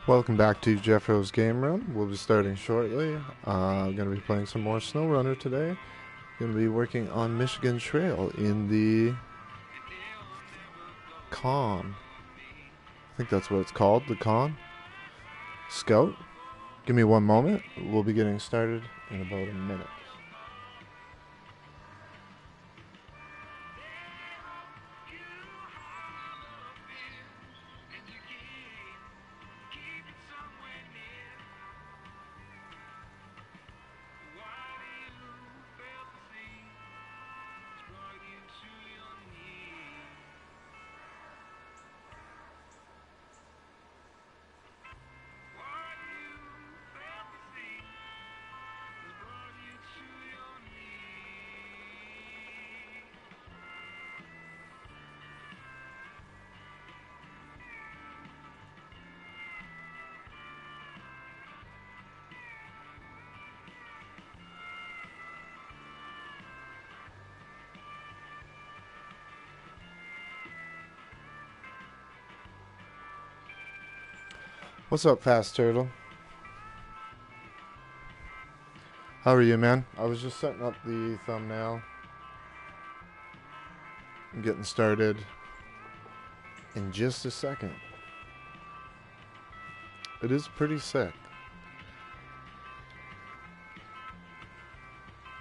Welcome back to Jeffro's Game Room. We'll be starting shortly. I'm going to be playing some more SnowRunner today. Going to be working on Michigan Trail in the Con. I think that's what it's called, the Con. Scout. Give me one moment. We'll be getting started in about a minute. What's up, Fast Turtle? How are you, man? I was just setting up the thumbnail. I'm getting started in just a second. It is pretty sick.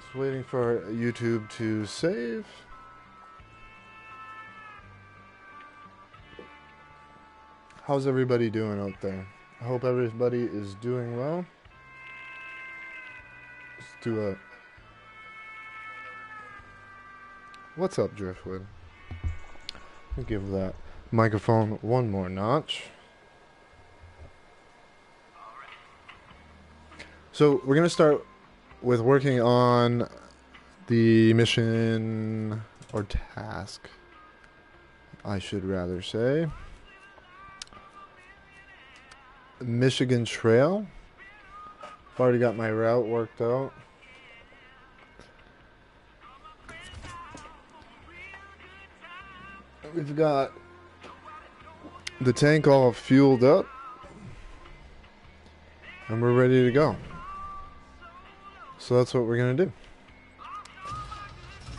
Just waiting for YouTube to save. How's everybody doing out there? I hope everybody is doing well. Let's do a... What's up, Driftwood? I'll give that microphone one more notch. So we're going to start with working on the mission, or task, I should rather say. Michigan Trail. I've already got my route worked out. We've got the tank all fueled up, and we're ready to go. So that's what we're gonna do.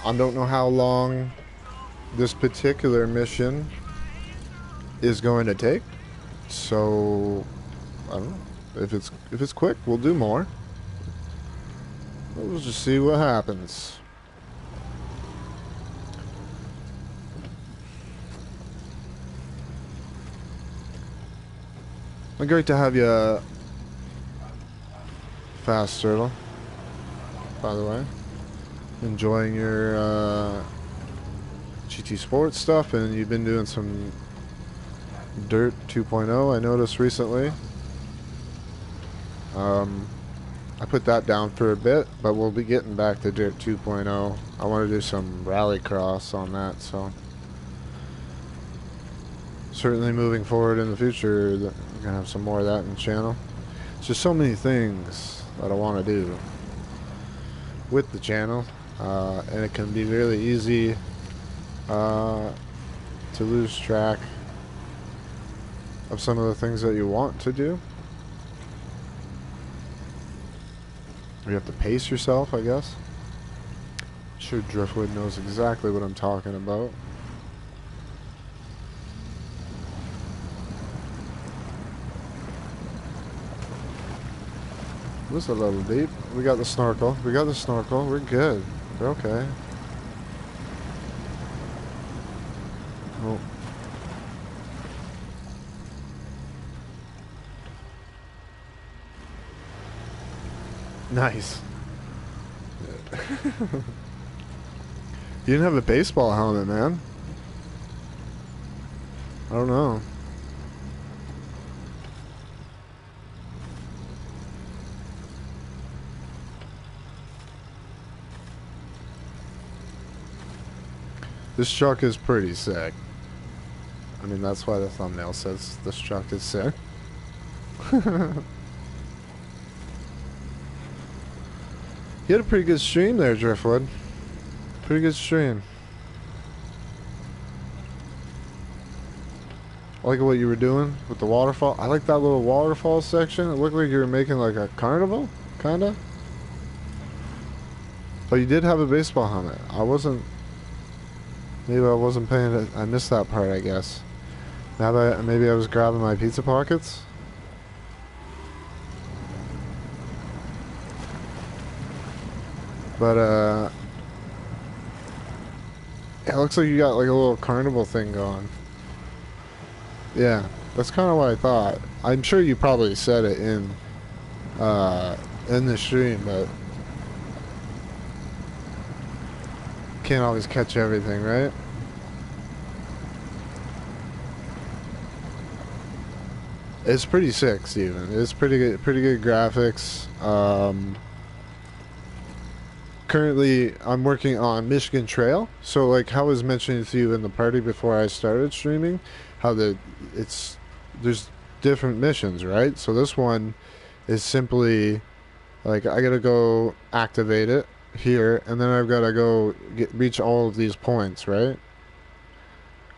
I don't know how long this particular mission is going to take, so I don't know. If it's quick, we'll do more. We'll just see what happens. Well, great to have you, Fast Turtle. By the way, enjoying your GT Sports stuff, and you've been doing some Dirt 2.0. I noticed recently. I put that down for a bit, but we'll be getting back to Dirt 2.0. I want to do some rallycross on that, so certainly moving forward in the future, we're gonna have some more of that in the channel. It's just so many things that I want to do with the channel, and it can be really easy to lose track of some of the things that you want to do. You have to pace yourself, I guess. I'm sure Driftwood knows exactly what I'm talking about. This is a little deep. We got the snorkel. We got the snorkel. We're good. We're okay. Oh. Nice. You didn't have a baseball helmet, man. I don't know. This truck is pretty sick. I mean, that's why the thumbnail says this truck is sick. You had a pretty good stream there, Driftwood. Pretty good stream. I like what you were doing with the waterfall. I like that little waterfall section. It looked like you were making like a carnival, kinda. But you did have a baseball helmet. I wasn't. Maybe I wasn't paying it. I missed that part, I guess. Now that maybe I was grabbing my pizza pockets. But it looks like you got like a little carnival thing going. Yeah, that's kind of what I thought. I'm sure you probably said it in the stream, but can't always catch everything, right? It's pretty sick, Steven. It's pretty good graphics. Currently, I'm working on Michigan Trail. So, like how I was mentioning to you in the party before I started streaming, how there's different missions, right? So this one is simply like I gotta go activate it here, and then I've gotta go reach all of these points, right?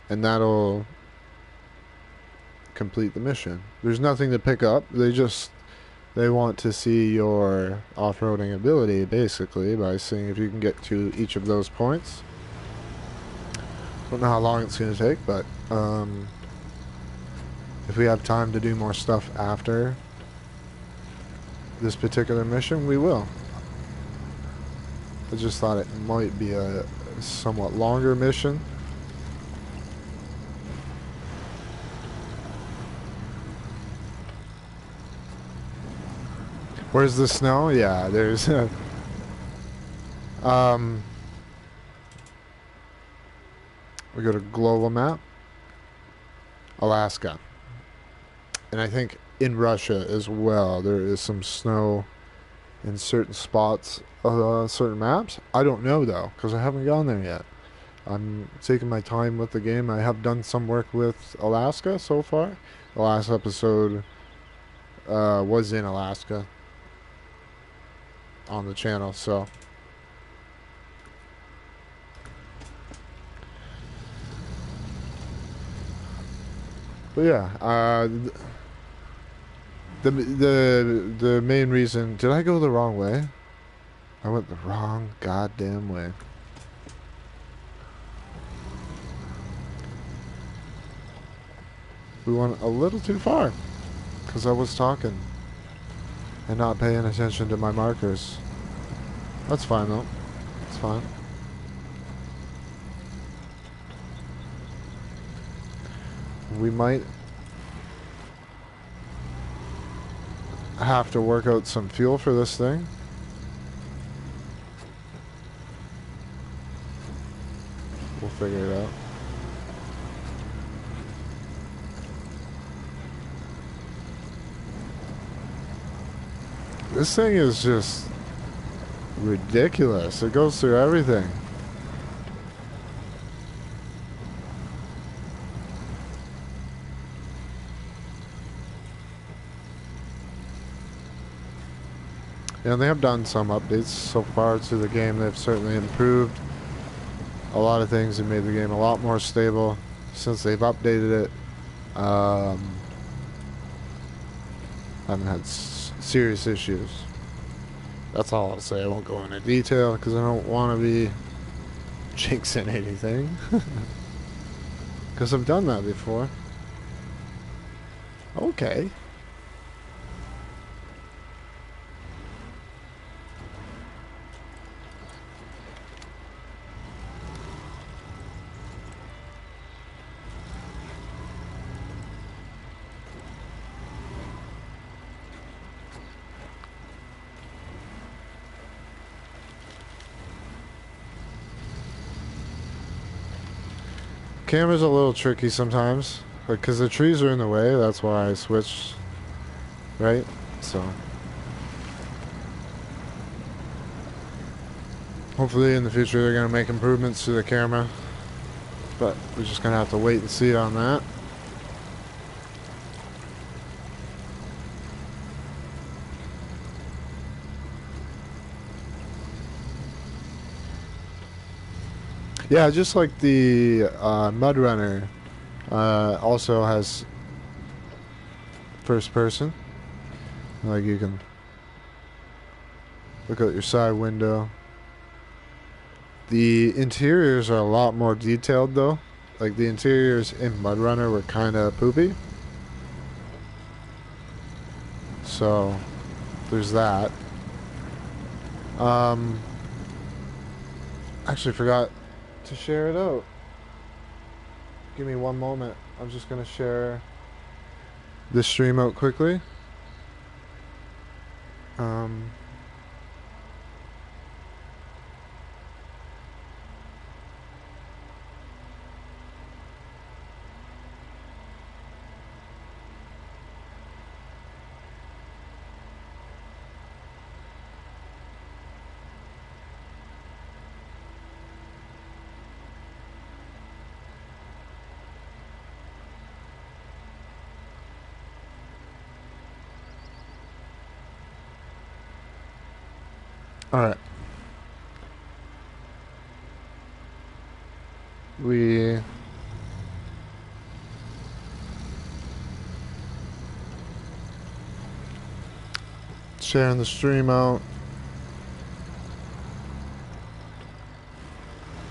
And that'll complete the mission. There's nothing to pick up. They want to see your off-roading ability, basically, by seeing if you can get to each of those points. Don't know how long it's going to take, but if we have time to do more stuff after this particular mission, we will. I just thought it might be a somewhat longer mission. Where's the snow? Yeah, there's we go to global map, Alaska, and I think in Russia as well there is some snow in certain spots, certain maps. I don't know though, because I haven't gone there yet. I'm taking my time with the game. I have done some work with Alaska so far. The last episode was in Alaska on the channel, so but yeah, the main reason. Did I go the wrong way? I went the wrong goddamn way. We went a little too far because I was talking and not paying attention to my markers. That's fine though. It's fine. We might have to work out some fuel for this thing. We'll figure it out. This thing is just ridiculous. It goes through everything. Yeah, they have done some updates so far to the game. They've certainly improved a lot of things and made the game a lot more stable since they've updated it. I haven't had serious issues. That's all I'll say. I won't go into detail because I don't want to be jinxing anything. Because I've done that before. Okay. Camera's a little tricky sometimes, because the trees are in the way. That's why I switched, right? So hopefully in the future they're going to make improvements to the camera, but we're just going to have to wait and see on that. Yeah, just like the Mud Runner Also has first person. Like you can look out your side window. The interiors are a lot more detailed though. Like the interiors in MudRunner were kind of poopy. So there's that. Actually forgot to share it out. Give me one moment. I'm just gonna share this stream out quickly. Alright. We sharing the stream out.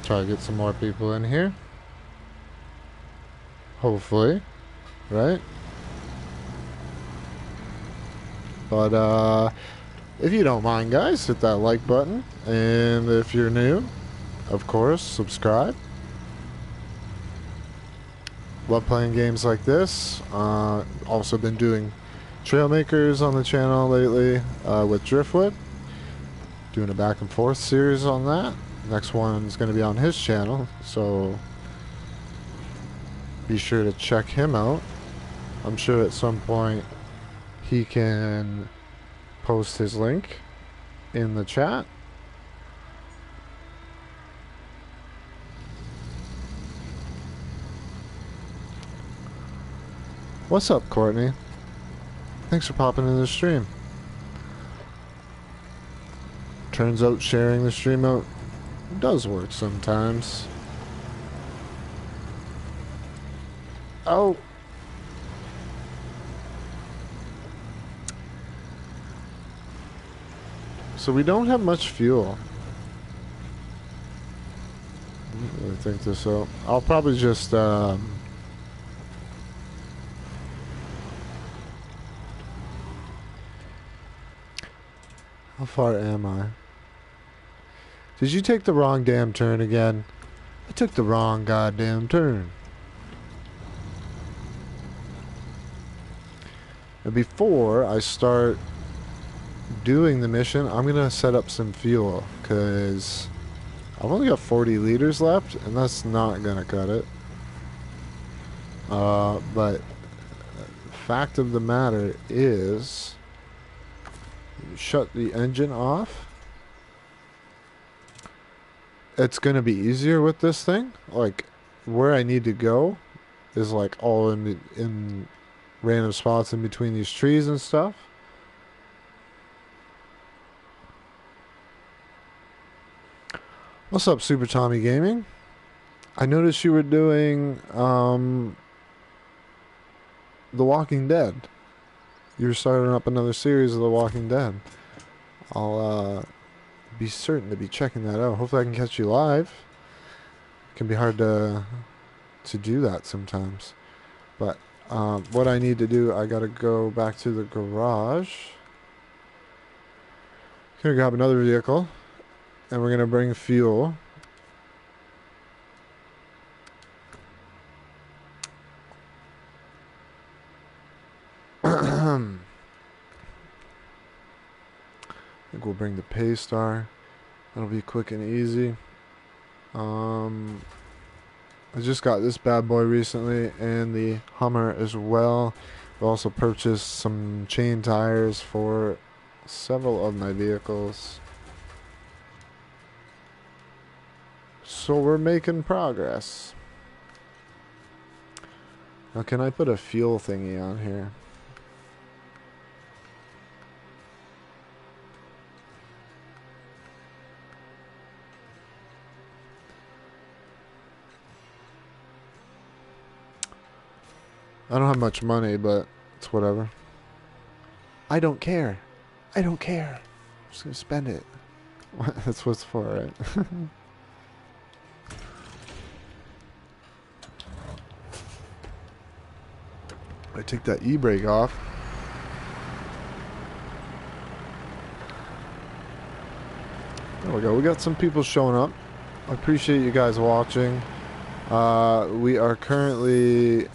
Try to get some more people in here. Hopefully. Right? But if you don't mind, guys, hit that like button. And if you're new, of course, subscribe. Love playing games like this. Also been doing Trailmakers on the channel lately with Driftwood. Doing a back and forth series on that. Next one's going to be on his channel, so be sure to check him out. I'm sure at some point he can post his link in the chat. What's up, Courtney? Thanks for popping in the stream. Turns out sharing the stream out does work sometimes. Oh. So we don't have much fuel. I don't really think this out. I'll probably just how far am I? Did you take the wrong damn turn again? I took the wrong goddamn turn. And before I start doing the mission, I'm gonna set up some fuel because I've only got 40 liters left and that's not gonna cut it. But fact of the matter is, shut the engine off. It's gonna be easier with this thing. Like where I need to go is like all in random spots in between these trees and stuff. What's up, Super Tommy Gaming? I noticed you were doing The Walking Dead. You're starting up another series of The Walking Dead. I'll be certain to be checking that out. Hopefully I can catch you live. It can be hard to do that sometimes. But what I need to do, I gotta go back to the garage. Gonna grab another vehicle. And we're gonna bring fuel. I think we'll bring the Paystar. That'll be quick and easy. I just got this bad boy recently and the Hummer as well. I've also purchased some chain tires for several of my vehicles. So we're making progress. Now can I put a fuel thingy on here? I don't have much money, but it's whatever. I don't care. I don't care. I'm just gonna spend it. That's what it's for, right? I take that e-brake off. There we go. We got some people showing up. I appreciate you guys watching. We are currently...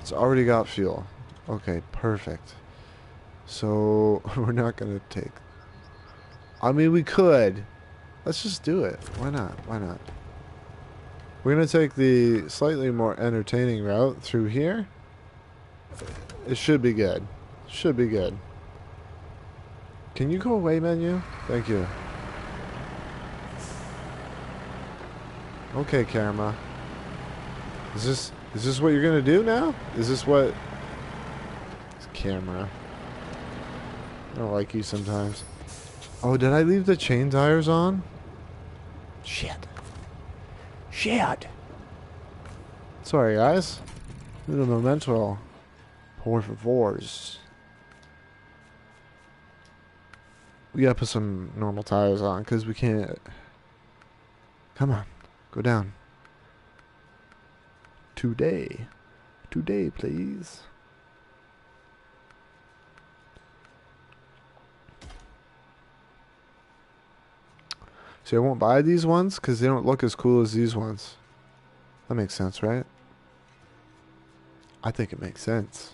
It's already got fuel. Okay, perfect. So, we're not going to take... I mean, we could. Let's just do it. Why not? Why not? We're going to take the slightly more entertaining route through here. It should be good. Should be good. Can you go away, menu? Thank you. Okay, camera. Is this what you're gonna do now? Is this what... This camera. I don't like you sometimes. Oh, did I leave the chain tires on? Shit. Shit. Sorry, guys. Un momento. Por favors. We gotta put some normal tires on because we can't... Come on. Go down. Today. Today, please. See, I won't buy these ones because they don't look as cool as these ones. That makes sense, right? I think it makes sense.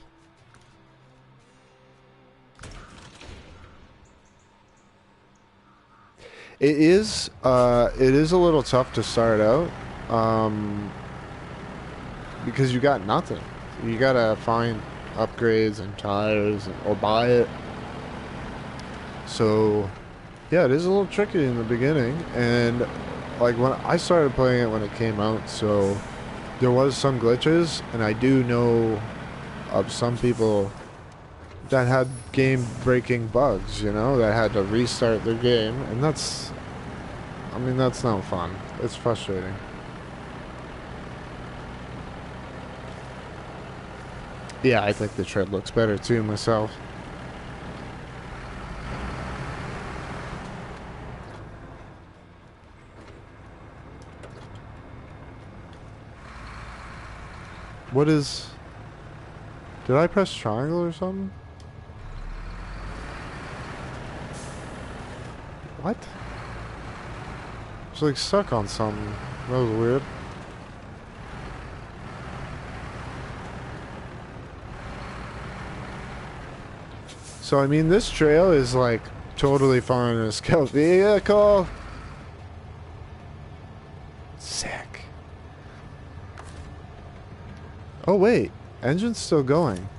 It is a little tough to start out, because you got nothing. You gotta find upgrades and tires or buy it. So, yeah, it is a little tricky in the beginning, and like when I started playing it when it came out, so there was some glitches, and I do know of some people that had game-breaking bugs, you know, that had to restart their game, and that's, I mean, that's not fun. It's frustrating. Yeah, I think the tread looks better too myself. What is... Did I press triangle or something? What? It's like stuck on something. That was weird. So I mean, this trail is like totally fine in a scout vehicle. Sick. Oh wait, engine's still going.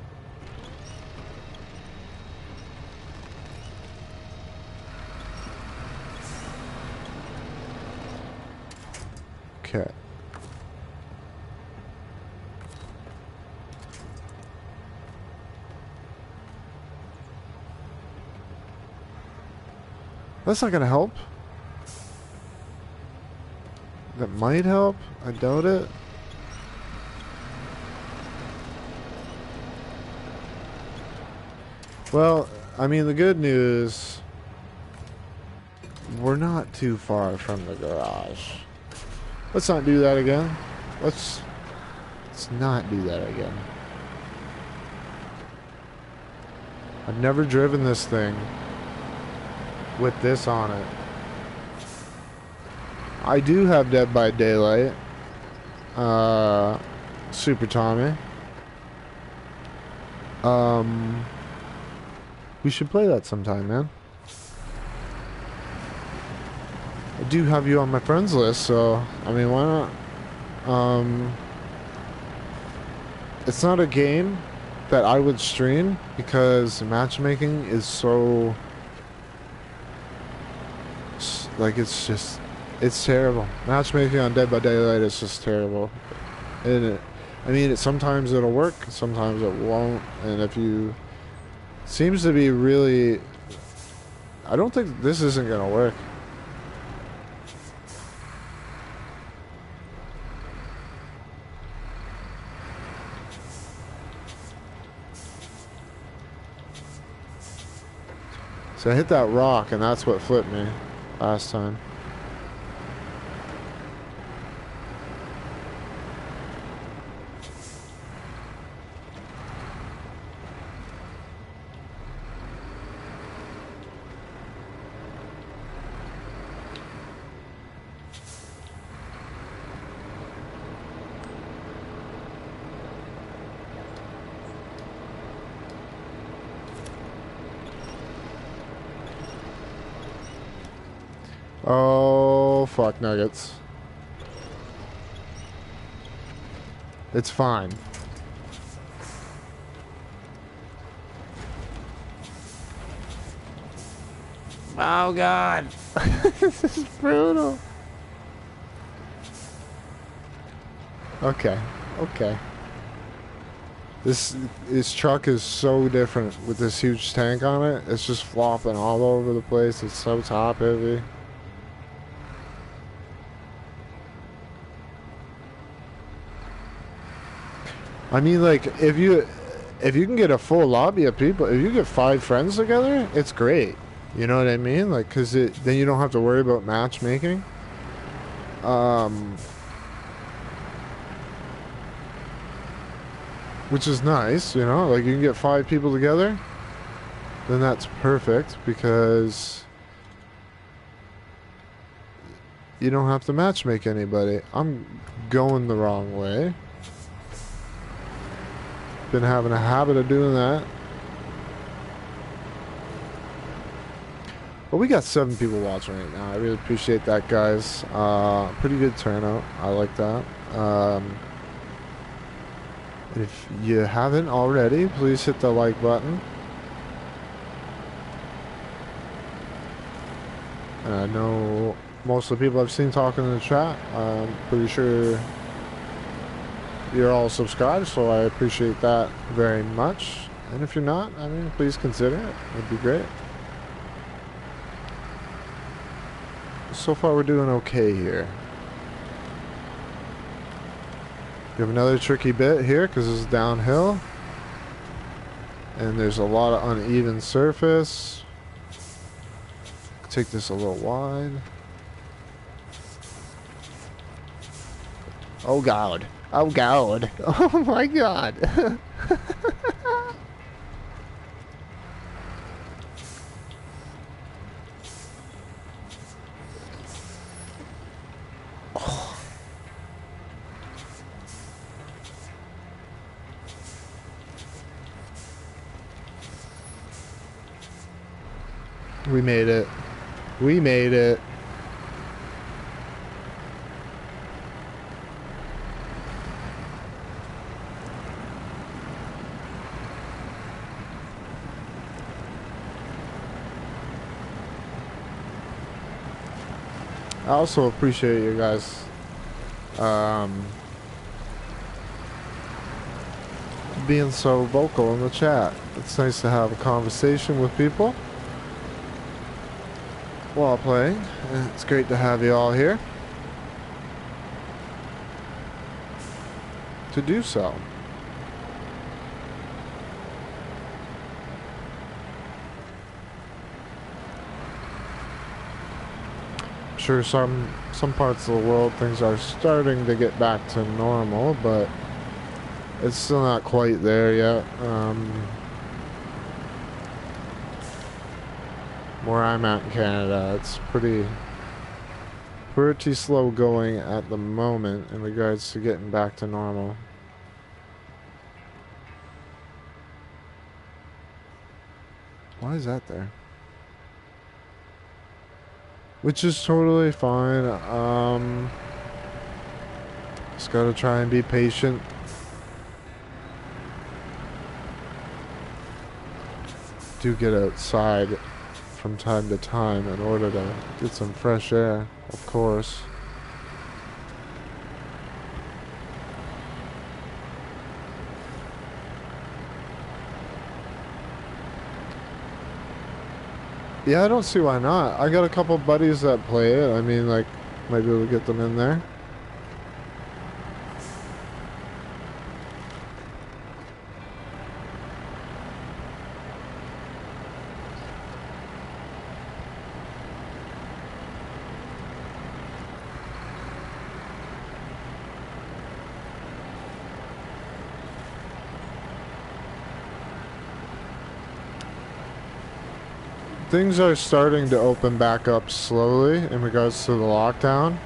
Okay. That's not gonna help. That might help. I doubt it. Well, I mean, the good news, we're not too far from the garage. Let's not do that again. Let's not do that again. I've never driven this thing with this on it. I do have Dead by Daylight. Super Tommy. We should play that sometime, man. I do have you on my friends list, so I mean, why not? It's not a game that I would stream because matchmaking is so, like, it's just, it's terrible. Matchmaking on Dead by Daylight is just terrible. And I mean, sometimes it'll work, sometimes it won't, and if you, seems to be really, I don't think this isn't gonna work. So I hit that rock, and that's what flipped me last time. Oh, fuck nuggets. It's fine. Oh, God. This is brutal. Okay. Okay. This truck is so different with this huge tank on it. It's just flopping all over the place. It's so top heavy. I mean, like, if you can get a full lobby of people, if you get 5 friends together, it's great. You know what I mean? Like, cause then you don't have to worry about matchmaking. Which is nice, you know? Like, you can get 5 people together, then that's perfect because you don't have to matchmake anybody. I'm going the wrong way. Been having a habit of doing that. Well, we got 7 people watching right now. I really appreciate that, guys. Pretty good turnout. I like that. If you haven't already, please hit the like button. And I know most of the people I've seen talking in the chat, I'm pretty sure you're all subscribed, so I appreciate that very much. And if you're not, I mean, please consider it. It'd be great. So far, we're doing okay here. We have another tricky bit here because it's downhill. And there's a lot of uneven surface. Take this a little wide. Oh, God. Oh, God. Oh, my God. Oh. We made it. We made it. I also appreciate you guys being so vocal in the chat. It's nice to have a conversation with people while playing. And it's great to have you all here to do so. Sure, some parts of the world things are starting to get back to normal, but it's still not quite there yet. Where I'm at in Canada, it's pretty slow going at the moment in regards to getting back to normal. Why is that there? Which is totally fine. Just gotta try and be patient. Do get outside from time to time in order to get some fresh air, of course. Yeah, I don't see why not. I got a couple buddies that play it. I mean, like, maybe we'll get them in there. things are starting to open back up slowly in regards to the lockdown.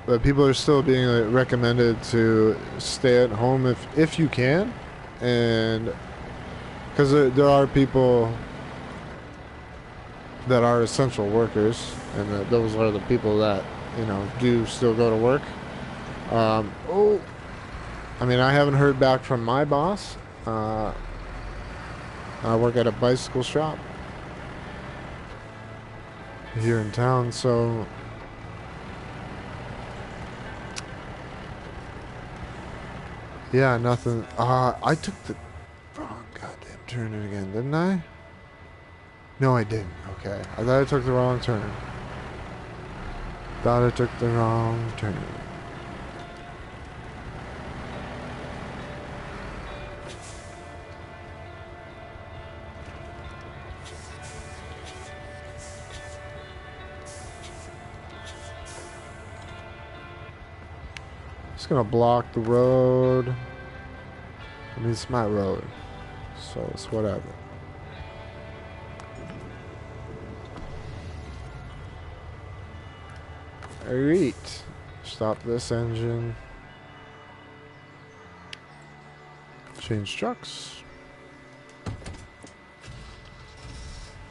But people are still being recommended to stay at home if you can, and because there are people that are essential workers, and those are the people that do still go to work. Oh, I mean, I haven't heard back from my boss. I work at a bicycle shop here in town, so yeah, nothing. I took the wrong goddamn turn again, didn't I? No, I didn't. Okay, I thought I took the wrong turn. Thought I took the wrong turn. Just gonna block the road. I mean, it's my road, so it's whatever. Alright. Stop this engine. Change trucks.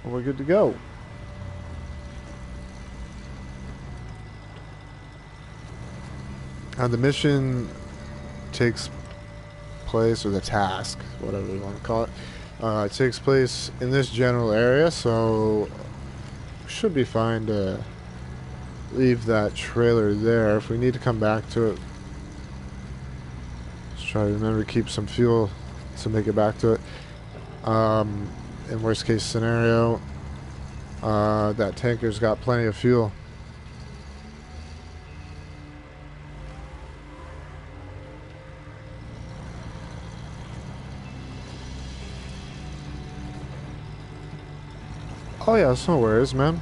Well, we're good to go. The mission takes place, or the task, whatever you want to call it, it takes place in this general area, so we should be fine to leave that trailer there. If we need to come back to it, let's try to remember to keep some fuel to make it back to it. In worst case scenario, that tanker's got plenty of fuel. Oh yeah, it's no worries, man.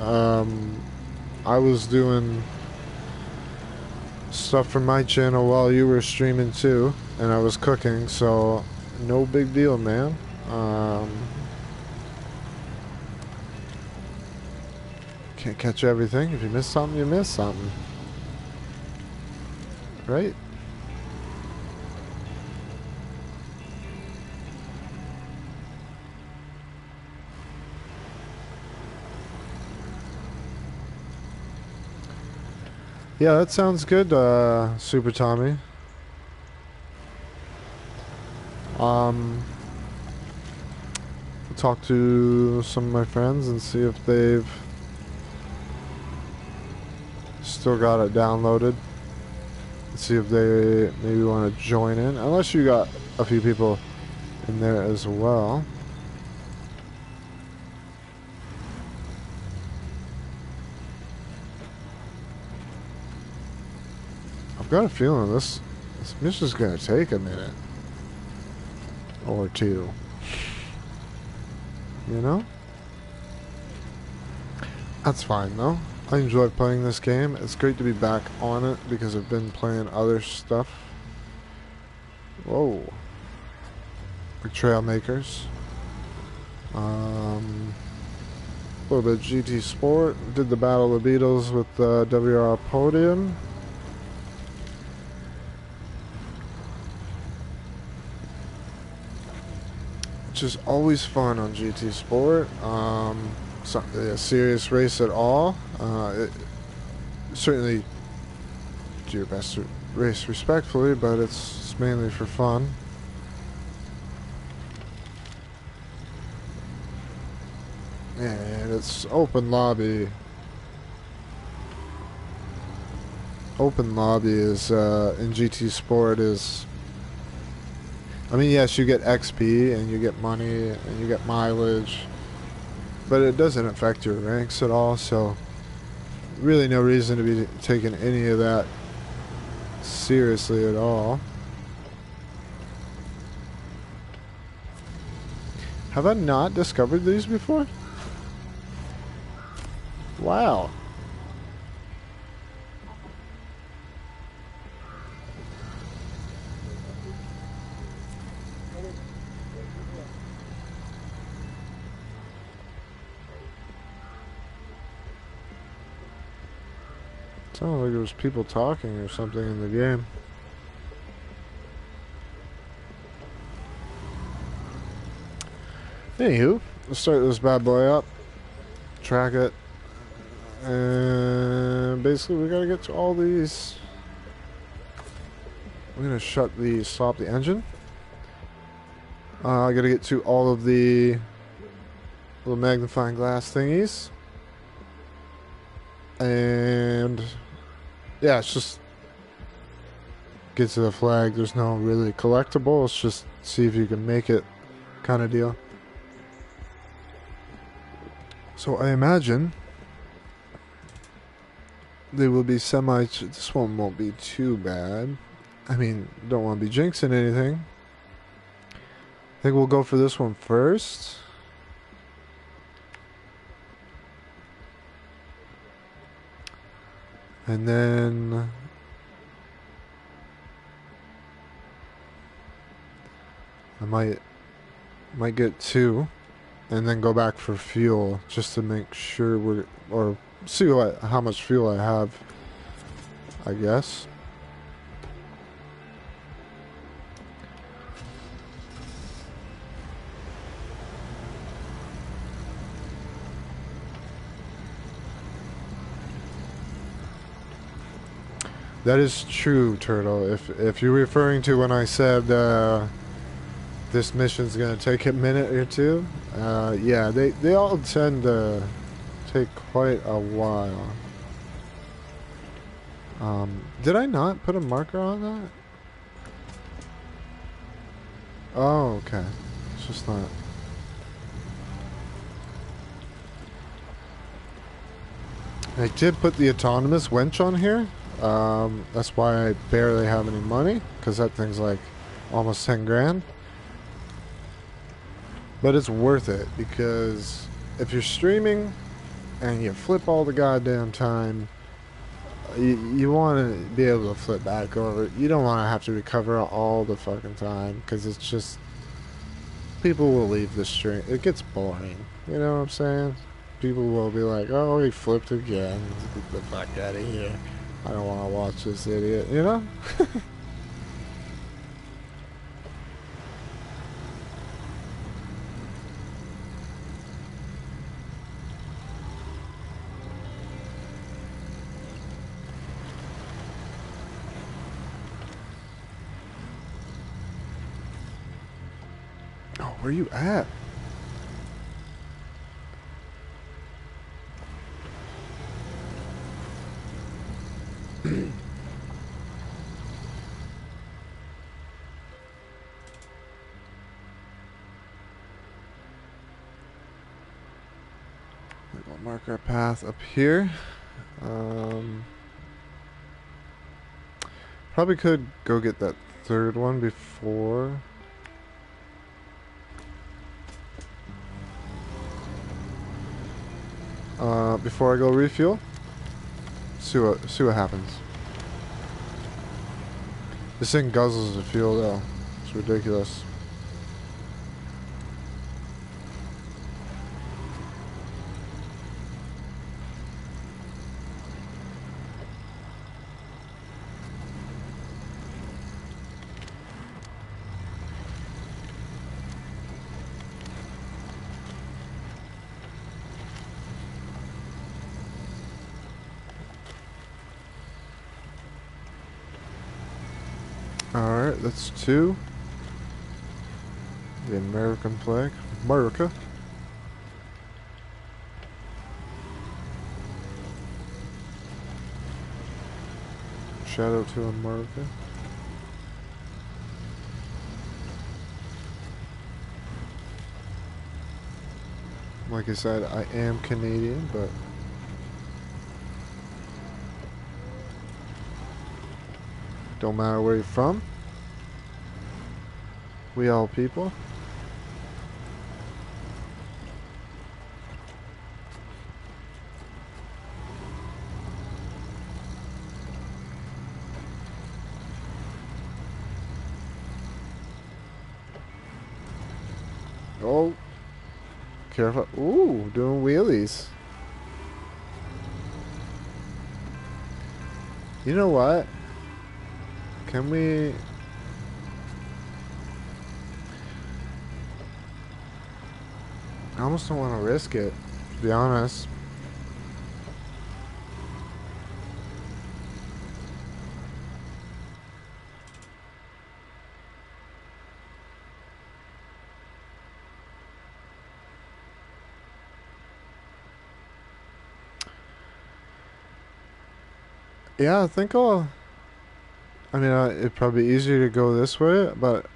I was doing stuff from my channel while you were streaming too, and I was cooking, so no big deal, man. Can't catch everything. If you miss something, you miss something. Right? Yeah, that sounds good, Super Tommy. Talk to some of my friends and see if they've still got it downloaded. See if they maybe want to join in. Unless you got a few people in there as well. I've got a feeling this mission's gonna take a minute or two. You know? That's fine though. I enjoy playing this game. It's great to be back on it because I've been playing other stuff. Whoa. Like Trail Makers. A little bit of GT Sport. Did the Battle of the Beatles with the WR Podium. Which is always fun on GT Sport. It's not really a serious race at all. Certainly do your best to race respectfully, but it's mainly for fun. And it's open lobby. Open lobby is in GT Sport is, I mean, yes, you get XP and you get money and you get mileage, but it doesn't affect your ranks at all, so really no reason to be taking any of that seriously at all. Have I not discovered these before? Wow. Sounds like there was people talking or something in the game. Anywho, let's start this bad boy up. Track it. And basically we gotta get to all these. I'm gonna stop the engine. I gotta get to all of the little magnifying glass thingies. And yeah, it's just get to the flag. There's no really collectible. It's just see if you can make it kind of deal. So I imagine they will be this one won't be too bad. I mean, don't want to be jinxing anything. I think we'll go for this one first. And then I might get two and then go back for fuel just to make sure or see how much fuel I have, I guess. That is true, Turtle. If you're referring to when I said this mission's gonna take a minute or two, yeah, they all tend to take quite a while. Did I not put a marker on that? Oh, okay. It's just not. I did put the autonomous winch on here. That's why I barely have any money, because that thing's like almost 10 grand. But it's worth it, because if you're streaming and you flip all the goddamn time, you want to be able to flip back over. You don't want to have to recover all the fucking time, because it's just, people will leave the stream. It gets boring. You know what I'm saying? People will be like, oh, he flipped again. Get the fuck out of here. I don't want to watch this idiot, you know? Oh, where you at? We'll mark our path up here. Probably could go get that third one before. Before I go refuel. See what happens. This thing guzzles the fuel though. It's ridiculous. Alright, that's two. The American flag. America. Shadow to America. Like I said, I am Canadian, but don't matter where you're from. We all people. Oh, careful. Ooh, doing wheelies. You know what? Can we... I almost don't want to risk it, to be honest. Yeah, I think I'll... I mean, it'd probably be easier to go this way, but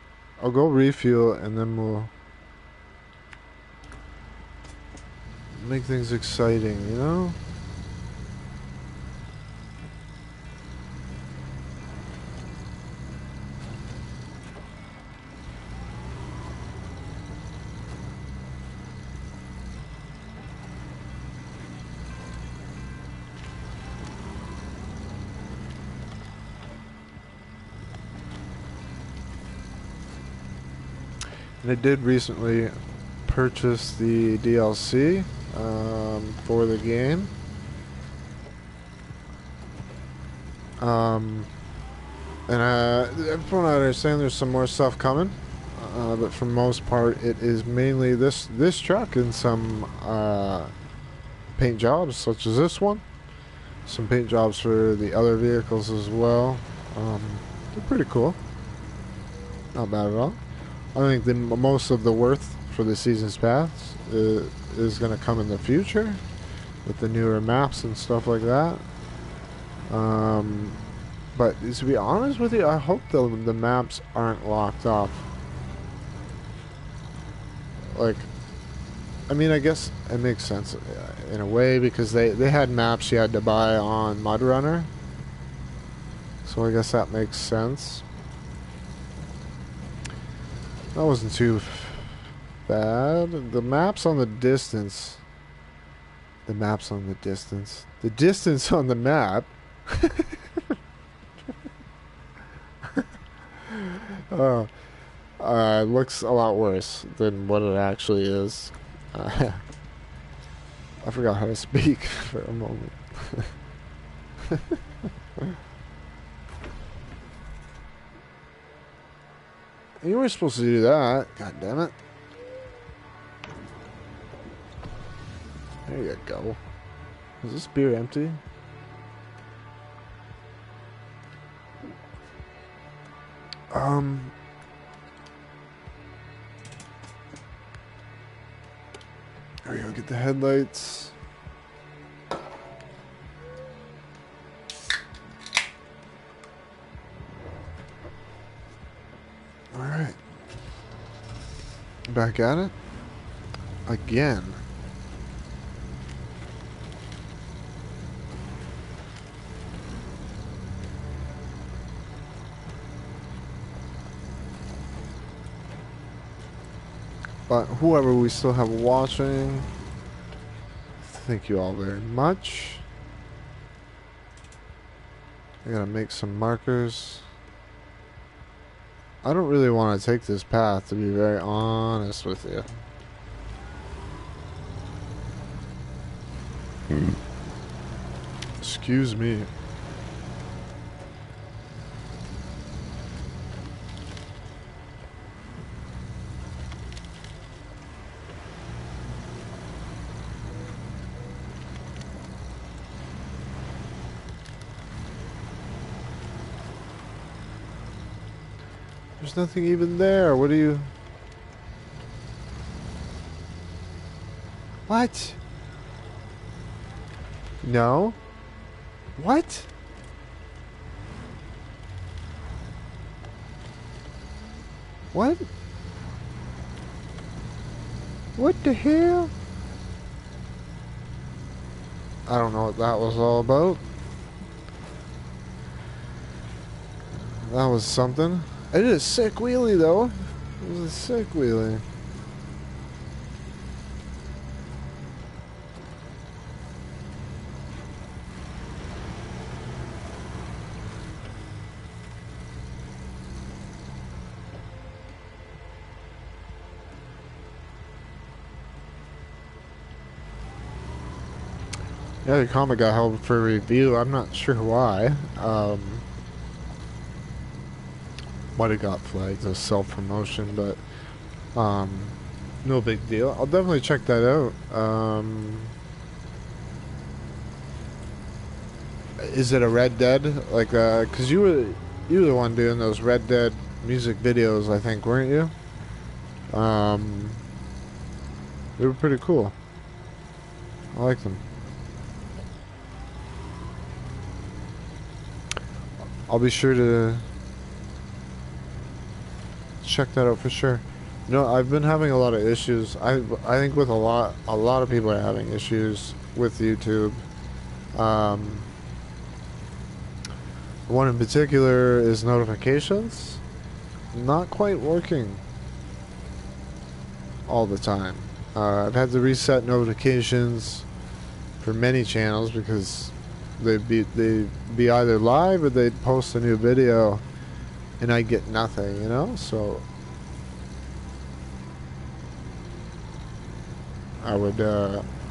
I'll go refuel and then we'll make things exciting, you know? And I did recently purchase the DLC for the game. And from what I understand, there's some more stuff coming. But for the most part, it is mainly this truck and some paint jobs, such as this one. Some paint jobs for the other vehicles as well. They're pretty cool. Not bad at all. I think most of the worth for the season's pass is going to come in the future with the newer maps and stuff like that. But to be honest with you, I hope the maps aren't locked off. Like, I mean, I guess it makes sense in a way because they had maps you had to buy on MudRunner. So I guess that makes sense. That wasn't too bad. The maps on the distance. The maps on the distance. The distance on the map. Looks a lot worse than what it actually is. I forgot how to speak for a moment. You were supposed to do that. God damn it. There you go. Is this beer empty? There we go. Get the headlights. Alright. Back at it. Again. But whoever we still have watching, thank you all very much. I gotta make some markers. I don't really want to take this path, to be very honest with you. Excuse me. There's nothing even there. What are you... What? No? What? What? What the hell? I don't know what that was all about. That was something. I did a sick wheelie though. It was a sick wheelie. Yeah, your comment got held for review. I'm not sure why. Might have got flagged as self-promotion, but no big deal. I'll definitely check that out. Is it a Red Dead? Like, cause you were the one doing those Red Dead music videos, I think, weren't you? They were pretty cool. I like them. I'll be sure to check that out for sure. You know, I've been having a lot of issues. I think with a lot of people are having issues with YouTube. One in particular is notifications. Not quite working all the time. I've had to reset notifications for many channels because they'd be either live or they'd post a new video and I get nothing, you know? So I would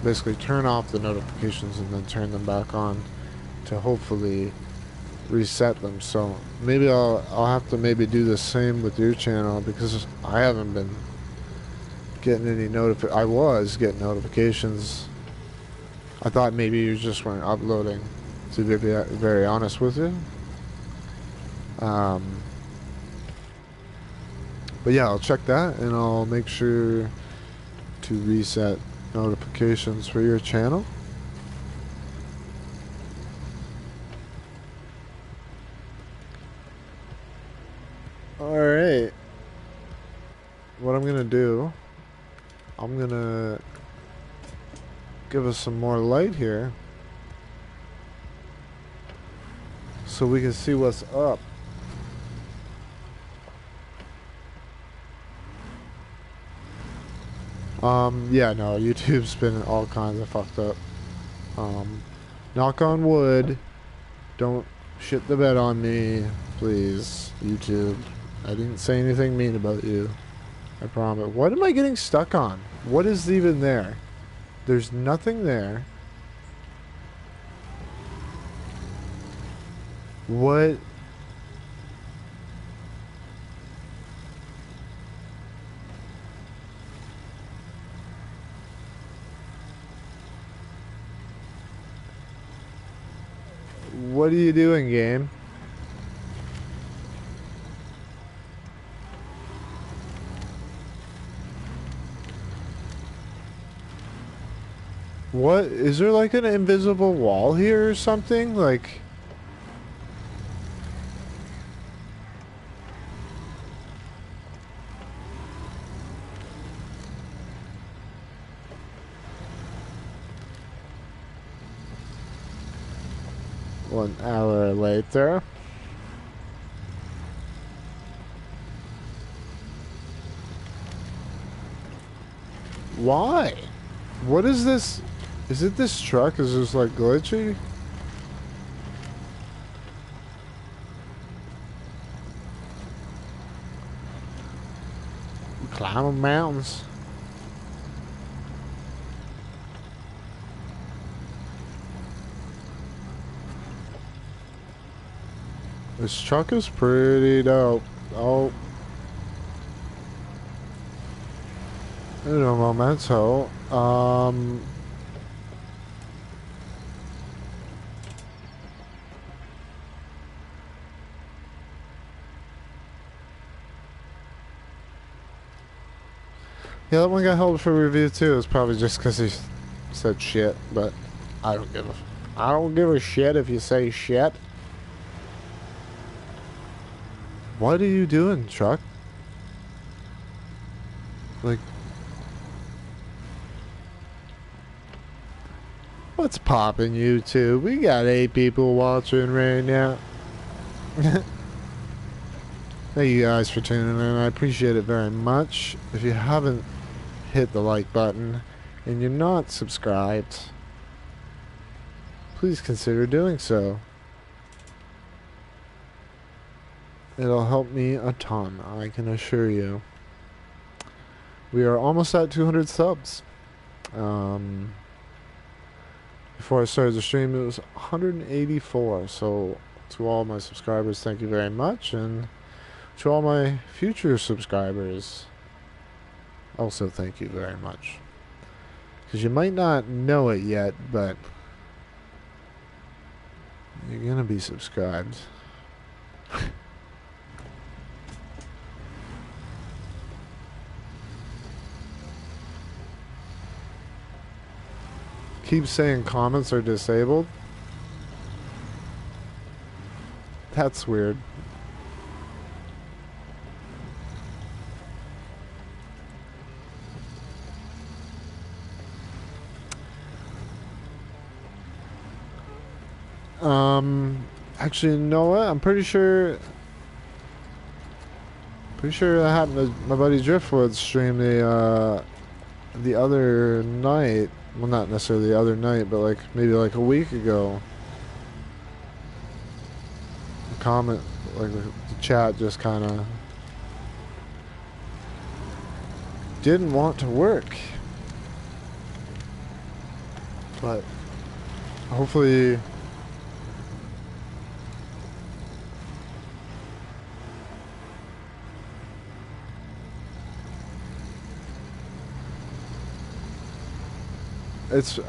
basically turn off the notifications and then turn them back on to hopefully reset them. So maybe I'll have to maybe do the same with your channel because I haven't been getting any I was getting notifications. I thought maybe you just weren't uploading, to be very honest with you. But yeah, I'll check that and I'll make sure to reset notifications for your channel. Alright. What I'm gonna do, I'm gonna give us some more light here so we can see what's up. Yeah, no, YouTube's been all kinds of fucked up. Knock on wood, don't shit the bed on me, please, YouTube. I didn't say anything mean about you. I promise. What am I getting stuck on? What is even there? There's nothing there. What? What are you doing, game? What? Is there like an invisible wall here or something? Like... One hour later. Why? What is this? Is it this truck? Is this like glitchy? Climbing mountains. This truck is pretty dope. Oh. In a momento. Yeah, that one got held for review too. It's probably just because he said shit, but I don't give a shit if you say shit. What are you doing, truck? Like, what's poppin', YouTube? We got 8 people watching right now. Thank you guys for tuning in. I appreciate it very much. If you haven't hit the like button and you're not subscribed, please consider doing so. It'll help me a ton, I can assure you. We are almost at 200 subs. Before I started the stream, it was 184. So, to all my subscribers, thank you very much. And to all my future subscribers, also thank you very much. Because you might not know it yet, but you're going to be subscribed. Keep saying comments are disabled. That's weird. Actually, you know what? I'm pretty sure that happened to my buddy Driftwood stream the other night. Well, not necessarily the other night, but like maybe like a week ago. The comment, like the chat, just kind of didn't want to work, but hopefully. It's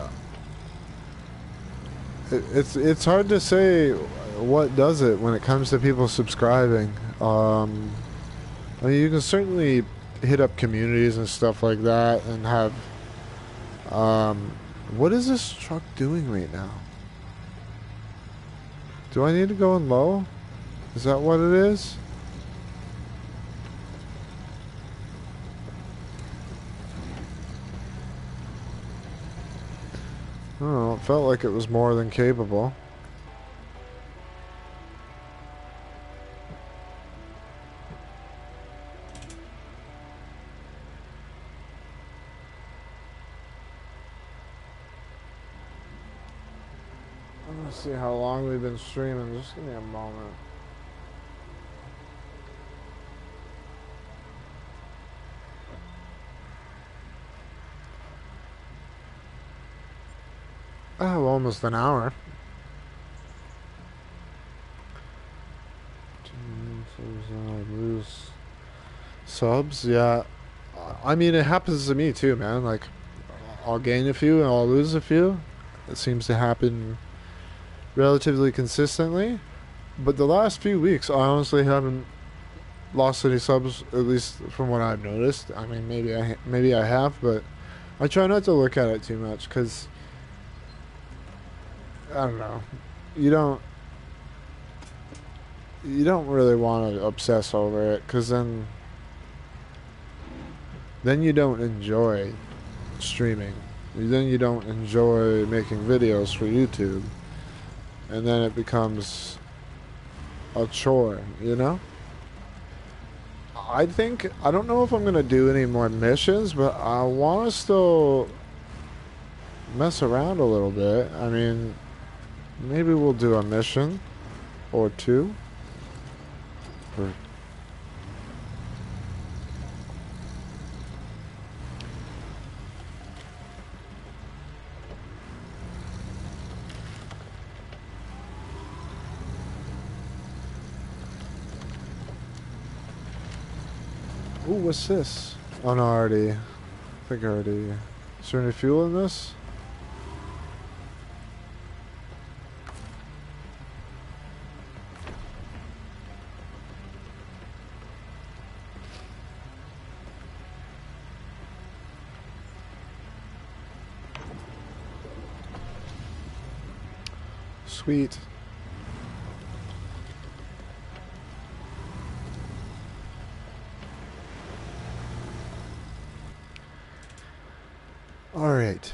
hard to say what does it when it comes to people subscribing. I mean, you can certainly hit up communities and stuff like that and have. What is this truck doing right now? Do I need to go in low? Is that what it is? I don't know, it felt like it was more than capable. I'm gonna see how long we've been streaming. Just give me a moment. Oh, almost an hour. Lose subs, yeah. I mean, it happens to me too, man. Like, I'll gain a few and I'll lose a few. It seems to happen relatively consistently. But the last few weeks, I honestly haven't lost any subs, at least from what I've noticed. I mean, maybe I have, but I try not to look at it too much because I don't know. You don't really want to obsess over it because then you don't enjoy streaming. Then you don't enjoy making videos for YouTube. And then it becomes a chore, you know? I don't know if I'm going to do any more missions, but I want to still mess around a little bit. I mean, maybe we'll do a mission or two. Ooh, what's this? Oh no, I think I already... Is there any fuel in this? Sweet. All right.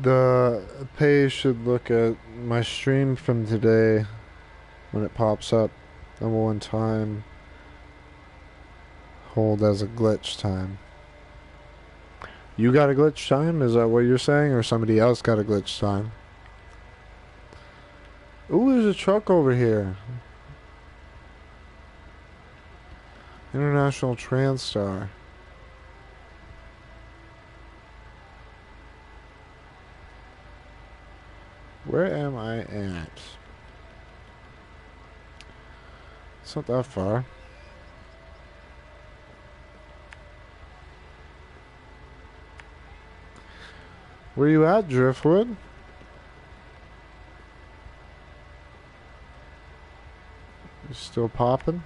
The page should look at my stream from today when it pops up Number one time. Hold as a glitch time. You got a glitch time? Is that what you're saying? Or somebody else got a glitch time? Ooh, there's a truck over here. International Transstar. Where am I at? It's not that far. Where you at, Driftwood? You still popping?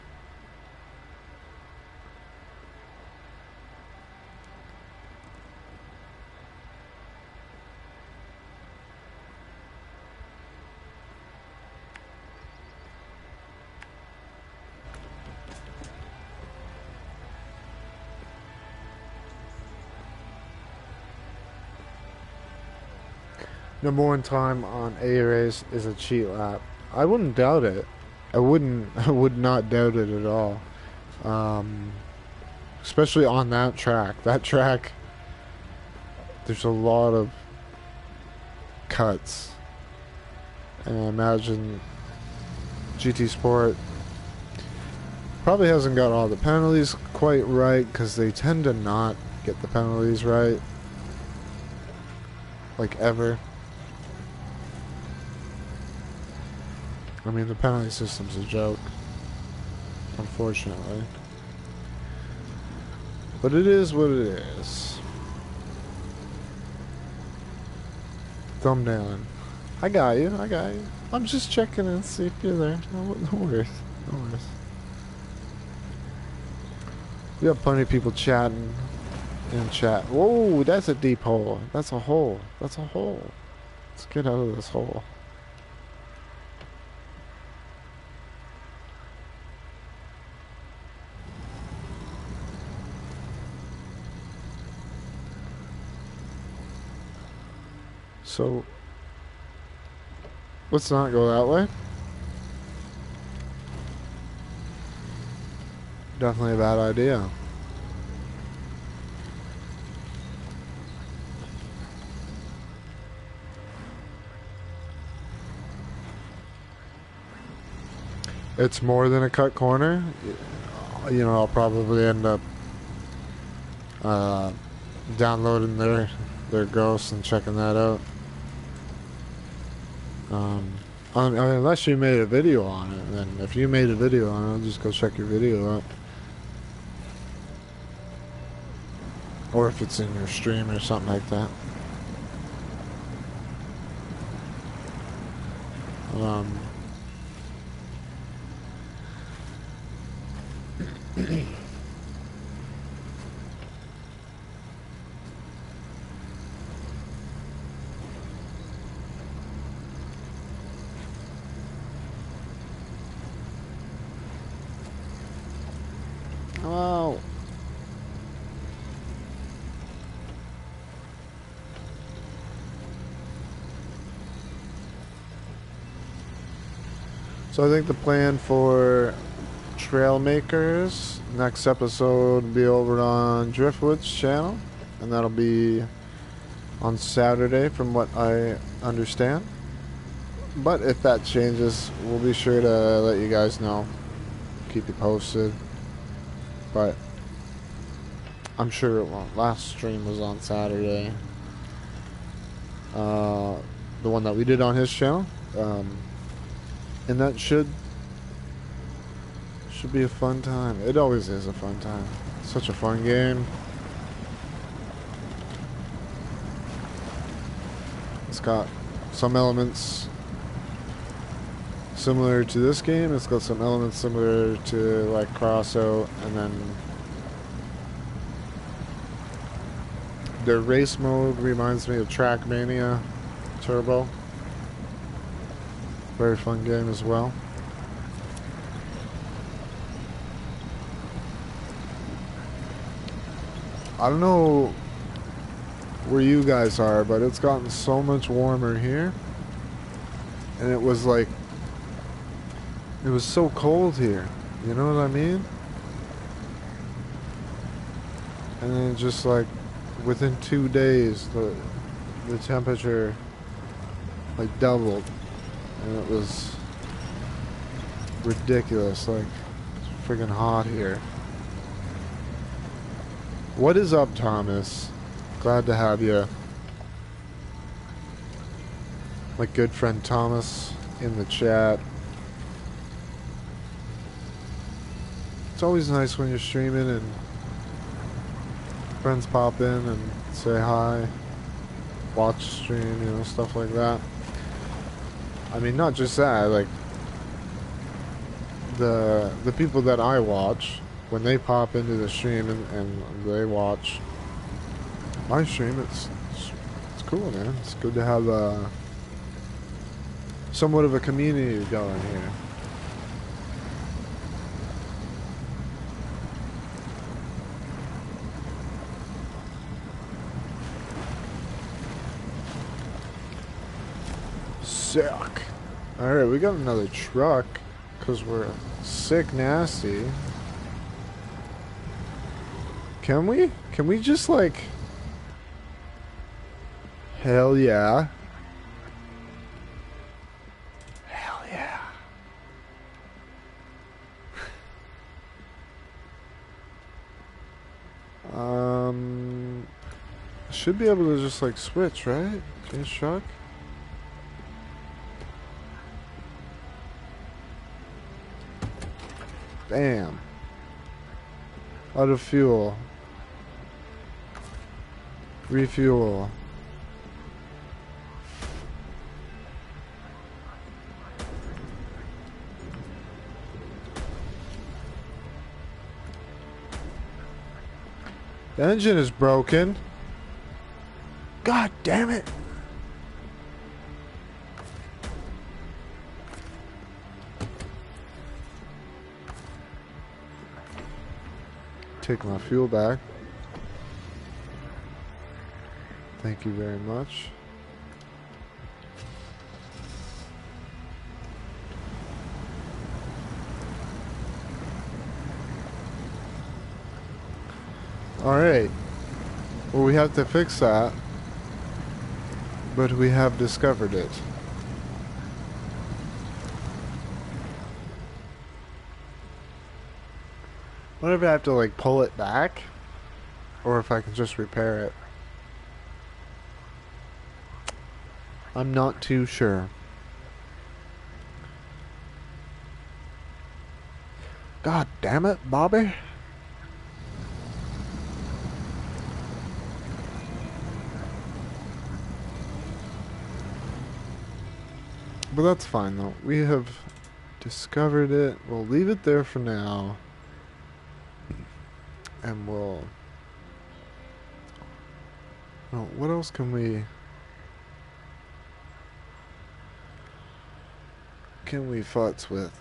Number one time on A race is a cheat lap. I wouldn't doubt it. I would not doubt it at all. Especially on that track. That track, there's a lot of cuts. And I imagine GT Sport probably hasn't got all the penalties quite right, because they tend to not get the penalties right. Like ever. I mean, the penalty system's a joke, unfortunately. But it is what it is. Thumbnailing. I got you, I got you. I'm just checking in to see if you're there. No worries, no worries. We have plenty of people chatting in chat. Whoa, that's a deep hole. That's a hole. That's a hole. Let's get out of this hole. So, let's not go that way. Definitely a bad idea. It's more than a cut corner. You know, I'll probably end up downloading their ghosts and checking that out. I mean, unless you made a video on it, then if you made a video on it, I'll just go check your video out. Or if it's in your stream or something like that. Oh. So I think the plan for Trail Makers next episode will be over on Driftwood's channel, and that'll be on Saturday from what I understand. But if that changes, we'll be sure to let you guys know, keep you posted. But I'm sure it won't. Last stream was on Saturday, the one that we did on his channel, and that should be a fun time. It always is a fun time. It's such a fun game. It's got some elements similar to this game. It's got some elements similar to like Crossout, and then the race mode reminds me of Trackmania Turbo. Very fun game as well. I don't know where you guys are, but it's gotten so much warmer here. And it was like It was so cold here. You know what I mean? And then just like within 2 days, the temperature like doubled, and it was ridiculous. Like, it's friggin' hot here. What is up, Thomas? Glad to have you. My good friend Thomas in the chat. It's always nice when you're streaming and friends pop in and say hi, watch the stream, you know, stuff like that. I mean, not just that, like the people that I watch, when they pop into the stream and they watch my stream, it's cool, man. It's good to have somewhat of a community going here. Sick. Alright, we got another truck because we're sick nasty. Can we? Can we just like... Hell yeah. Hell yeah. Should be able to just like switch, right? Change truck. Bam. Out of fuel. Refuel. The engine is broken. God damn it. Take my fuel back. Thank you very much. Alright. Well, we have to fix that. But we have discovered it. I wonder if I have to like pull it back or if I can just repair it. I'm not too sure. God damn it, Bobby. But that's fine though. We have discovered it. We'll leave it there for now. And we'll... Oh, what else can we... futz with?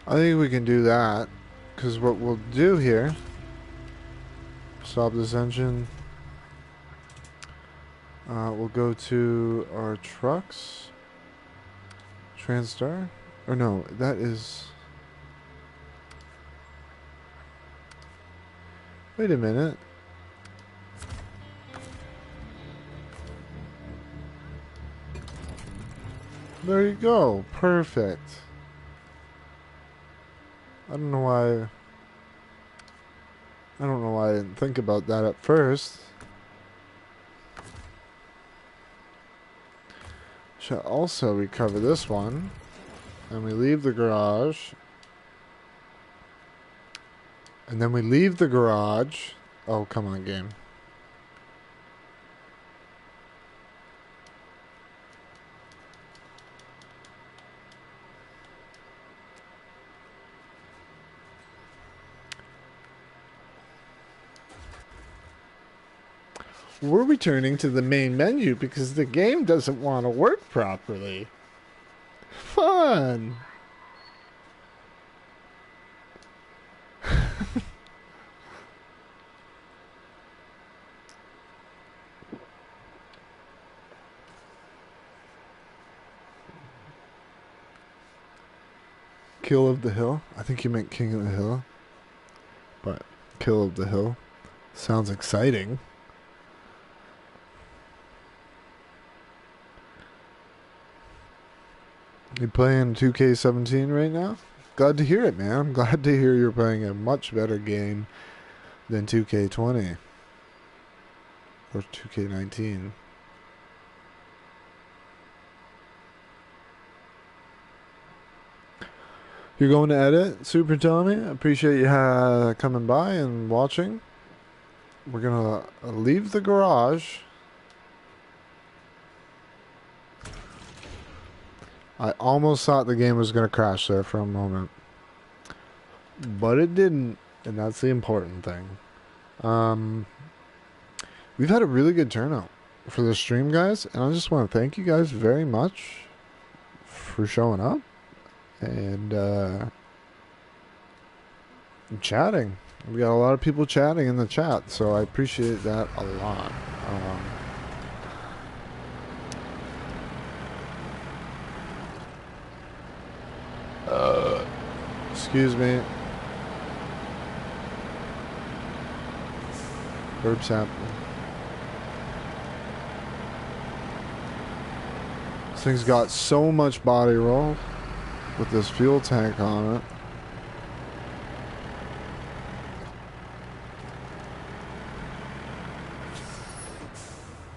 I think we can do that, because what we'll do here, stop this engine, we'll go to our trucks, Transstar, or no, that is, wait a minute, there you go, perfect. I don't know why I didn't think about that at first. Should also recover this one. And we leave the garage. And then we leave the garage. Oh, come on, game. We're returning to the main menu because the game doesn't want to work properly. Fun! Kill of the Hill? I think you meant King of the Hill. But Kill of the Hill sounds exciting. You playing 2K17 right now? Glad to hear it, man. I'm glad to hear you're playing a much better game than 2K20 or 2K19. You're going to edit, Super Tommy? I appreciate you coming by and watching. We're going to leave the garage. I almost thought the game was going to crash there for a moment. But it didn't, and that's the important thing. We've had a really good turnout for the stream, guys, and I just want to thank you guys very much for showing up and chatting. We got a lot of people chatting in the chat, so I appreciate that a lot. Excuse me. Burps happening. This thing's got so much body roll with this fuel tank on it.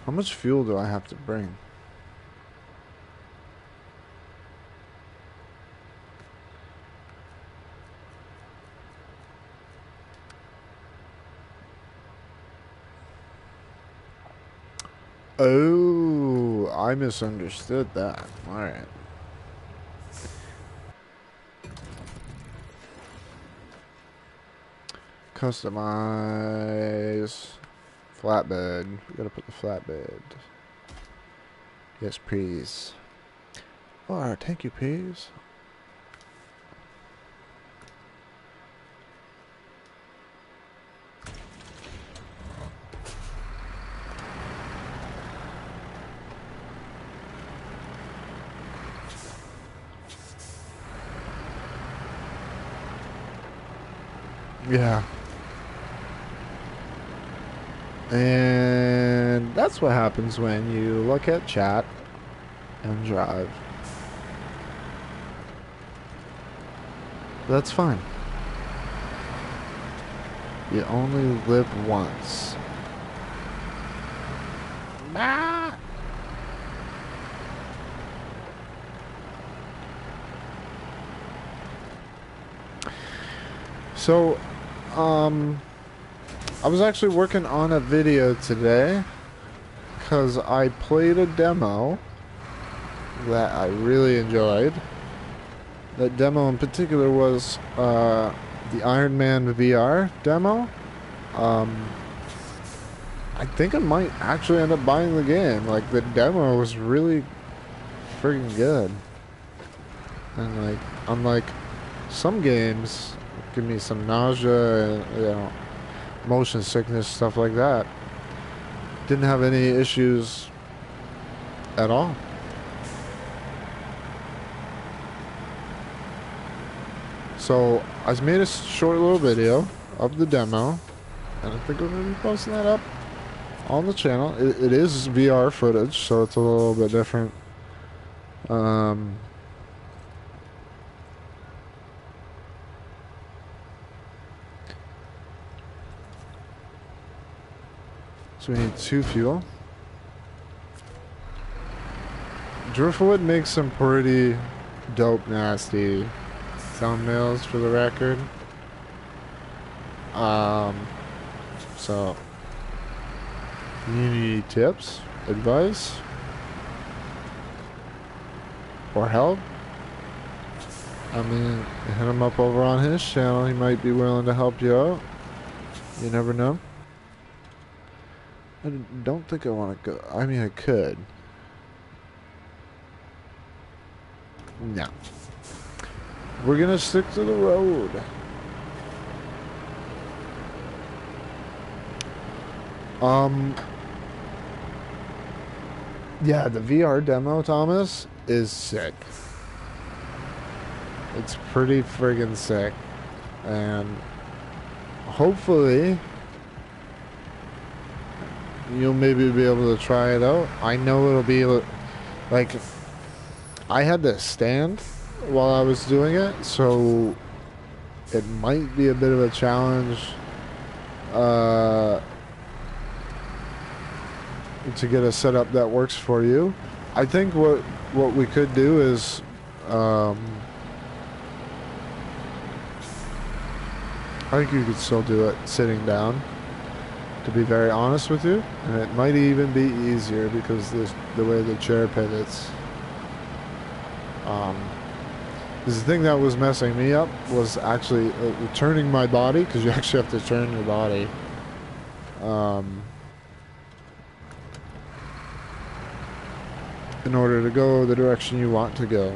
How much fuel do I have to bring? Oh, I misunderstood that. All right. Customize flatbed. We gotta put the flatbed. Yes, please. Oh, thank you, please. Yeah. And that's what happens when you look at chat and drive. That's fine. You only live once. Ah! So, I was actually working on a video today because I played a demo that I really enjoyed. That demo in particular was the Iron Man VR demo. I think I might actually end up buying the game. Like, the demo was really friggin' good. And, like, unlike some games, give me some nausea and, you know, motion sickness, stuff like that. Didn't have any issues at all. So I made a short little video of the demo, and I think we're going to be posting that up on the channel. It is VR footage, so it's a little bit different. So we need 2 fuel. Driftwood makes some pretty dope, nasty thumbnails for the record. So you need tips, advice, or help? I mean, hit him up over on his channel. He might be willing to help you out. You never know. I don't think I want to go. I mean, I could. No. We're gonna stick to the road. Yeah, the VR demo, Thomas, is sick. It's pretty friggin' sick. And hopefully you'll maybe be able to try it out. I know it'll be like I had to stand while I was doing it, so it might be a bit of a challenge to get a setup that works for you. I think what we could do is I think you could still do it sitting down, to be very honest with you, and it might even be easier because the way the chair pivots. Because the thing that was messing me up was actually turning my body, because you actually have to turn your body. In order to go the direction you want to go.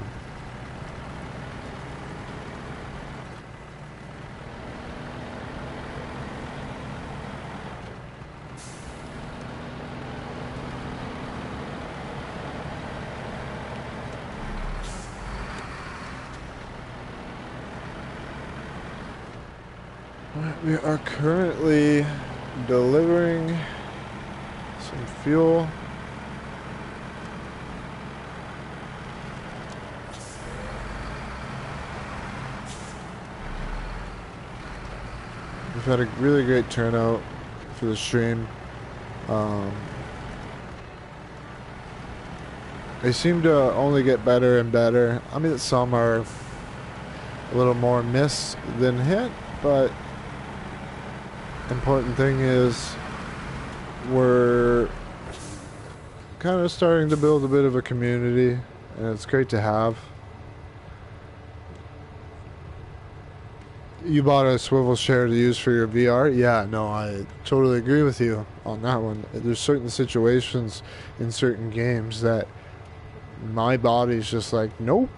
We are currently delivering some fuel. We've had a really great turnout for the stream. They seem to only get better and better. I mean, some are a little more miss than hit, but important thing is we're kind of starting to build a bit of a community, and it's great to have. You bought a swivel chair to use for your VR? Yeah, no, I totally agree with you on that one. There's certain situations in certain games that my body's just like, nope.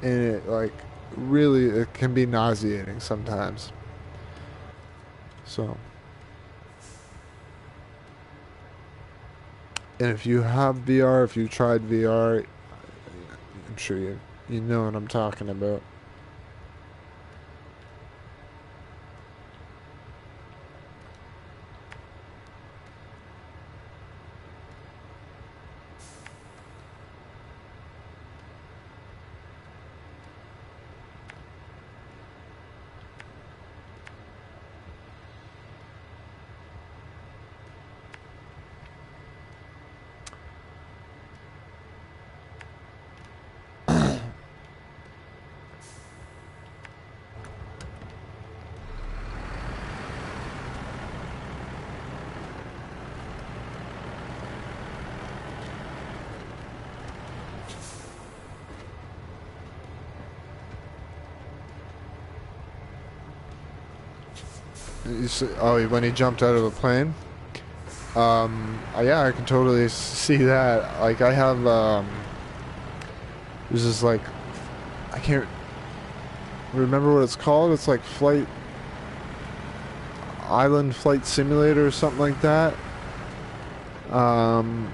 And it, like, really, it can be nauseating sometimes. So. And if you have VR, if you tried VR, I'm sure you know what I'm talking about. Oh, when he jumped out of a plane? Yeah, I can totally see that. Like, I have, there's this, like, I can't remember what it's called. It's like Island Flight Simulator or something like that. And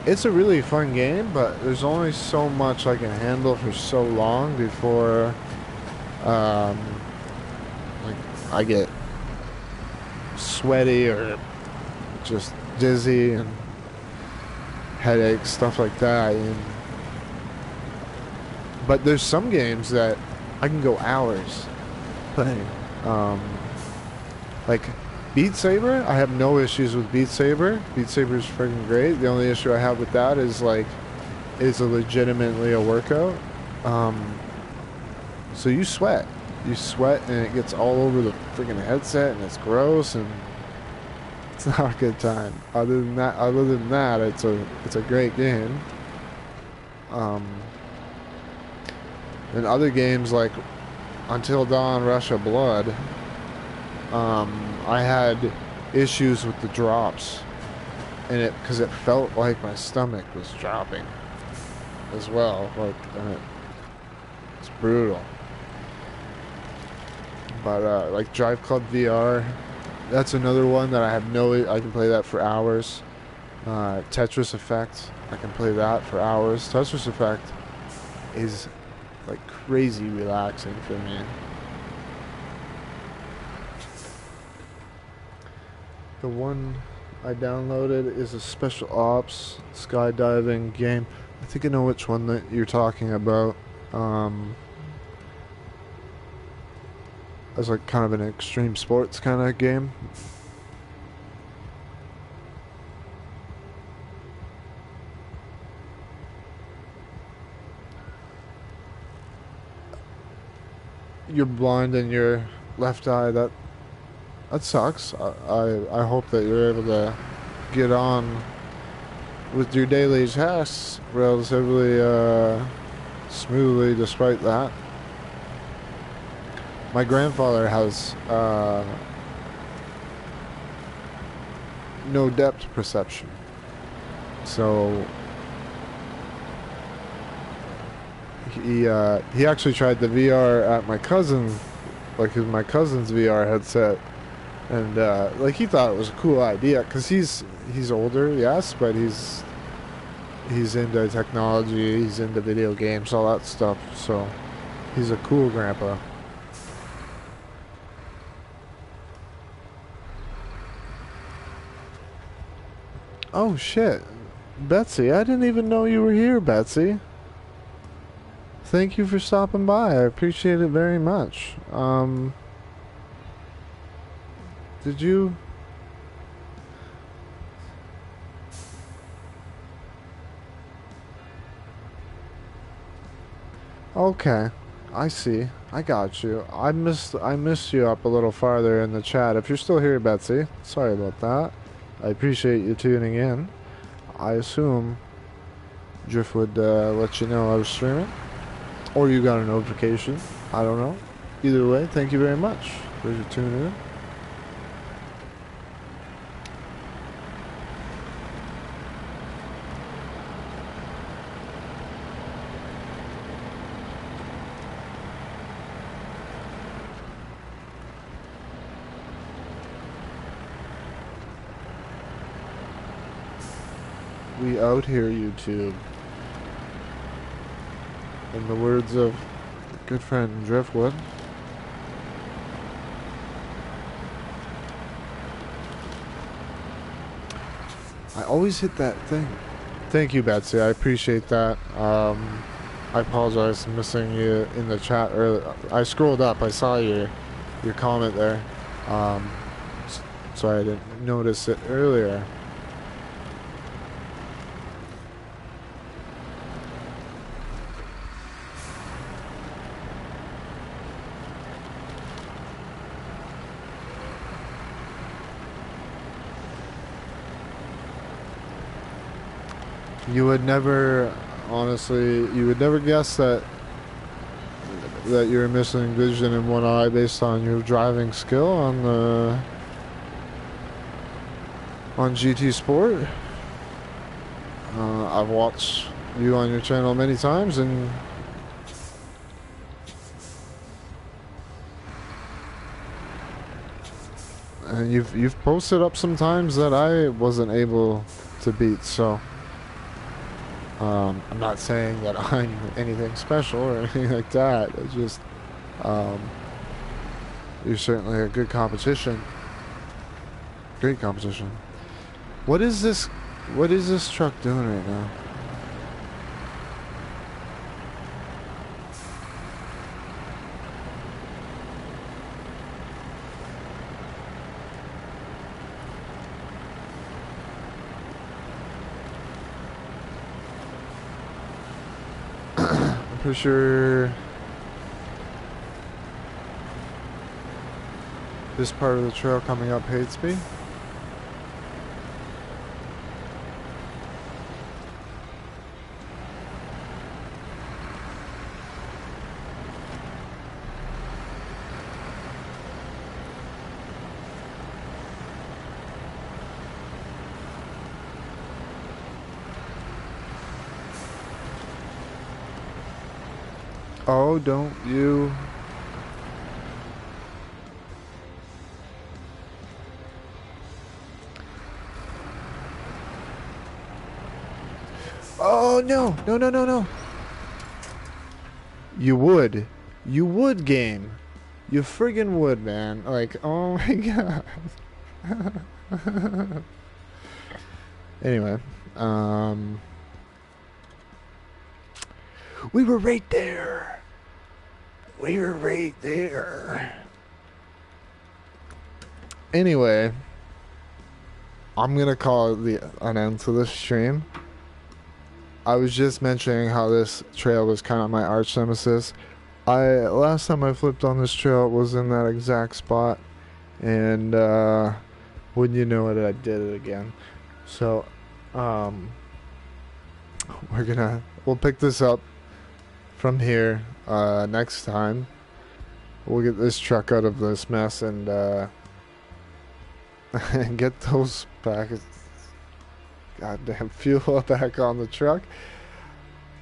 it's a really fun game, but there's only so much I can handle for so long before like I get sweaty or just dizzy and headaches, stuff like that. But there's some games that I can go hours playing. Like Beat Saber, I have no issues with Beat Saber. Beat Saber is freaking great. The only issue I have with that is like, it's legitimately a workout. So you sweat and it gets all over the freaking headset and it's gross and it's not a good time. Other than that, it's a great game. And other games like Until Dawn, Rush of Blood, I had issues with the drops, and because it felt like my stomach was dropping as well. Like, and it's brutal. But like Drive Club VR, that's another one that I have I can play that for hours. Tetris Effect, I can play that for hours. Tetris Effect is like crazy relaxing for me. The one I downloaded is a special ops skydiving game. I think I know which one that you're talking about. It's like kind of an extreme sports kind of game. You're blind in your left eye. That sucks. I hope that you're able to get on with your daily tasks relatively smoothly despite that. My grandfather has no depth perception, so he actually tried the VR at my cousin, like my cousin's VR headset, and like he thought it was a cool idea because he's older, yes, but he's into technology, he's into video games, all that stuff. So he's a cool grandpa. Oh shit, Betsy! I didn't even know you were here, Betsy. Thank you for stopping by. I appreciate it very much. Did you? Okay, I see. I got you. I missed you up a little farther in the chat. If you're still here, Betsy, sorry about that. I appreciate you tuning in. I assume Drift would let you know I was streaming, or you got a notification. I don't know. Either way, thank you very much for tuning in. We out here, YouTube. In the words of good friend Driftwood. I always hit that thing. Thank you, Betsy. I appreciate that. I apologize for missing you in the chat earlier. I scrolled up. I saw your comment there. So I didn't notice it earlier. You would never, honestly, you would never guess that you're missing vision in one eye based on your driving skill on GT Sport. I've watched you on your channel many times, and you've posted up some times that I wasn't able to beat, so. I'm not saying that I'm anything special or anything like that. It's just, you're certainly a good competition. Great competition. What is this truck doing right now? For sure, this part of the trail coming up hates me. Oh, don't you... Oh, no. No, no, no, no. You would. You would, game. You friggin' would, man. Like, oh my god. Anyway. We were right there. We were right there. Anyway. I'm gonna call it an end to this stream. I was just mentioning how this trail was kind of my arch nemesis. Last time I flipped on this trail, it was in that exact spot, and wouldn't you know it, I did it again. So, we'll pick this up from here next time. We'll get this truck out of this mess and and get those goddamn fuel back on the truck.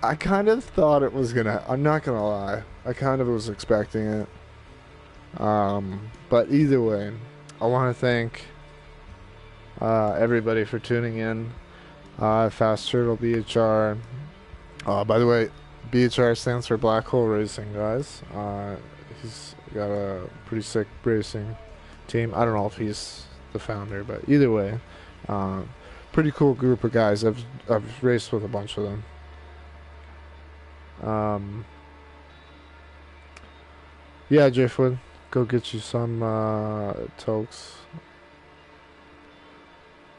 I kind of thought it was gonna, I'm not gonna lie, I kind of was expecting it. But either way, I want to thank everybody for tuning in. Fast Turtle BHR. By the way, BHR stands for Black Hole Racing, guys. He's got a pretty sick racing team. I don't know if he's the founder, but either way, pretty cool group of guys. I've raced with a bunch of them. Yeah, Driftwood, go get you some tokes.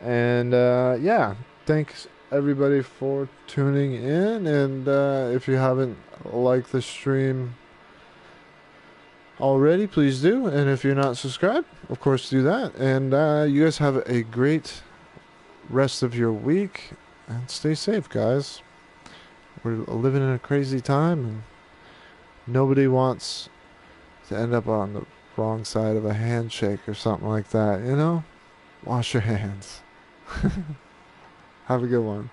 And yeah, thanks everybody for tuning in. And if you haven't liked the stream already, please do. And if you're not subscribed, of course do that. And you guys have a great rest of your week and stay safe, guys. We're living in a crazy time and nobody wants to end up on the wrong side of a handshake or something like that, you know? Wash your hands. Have a good one.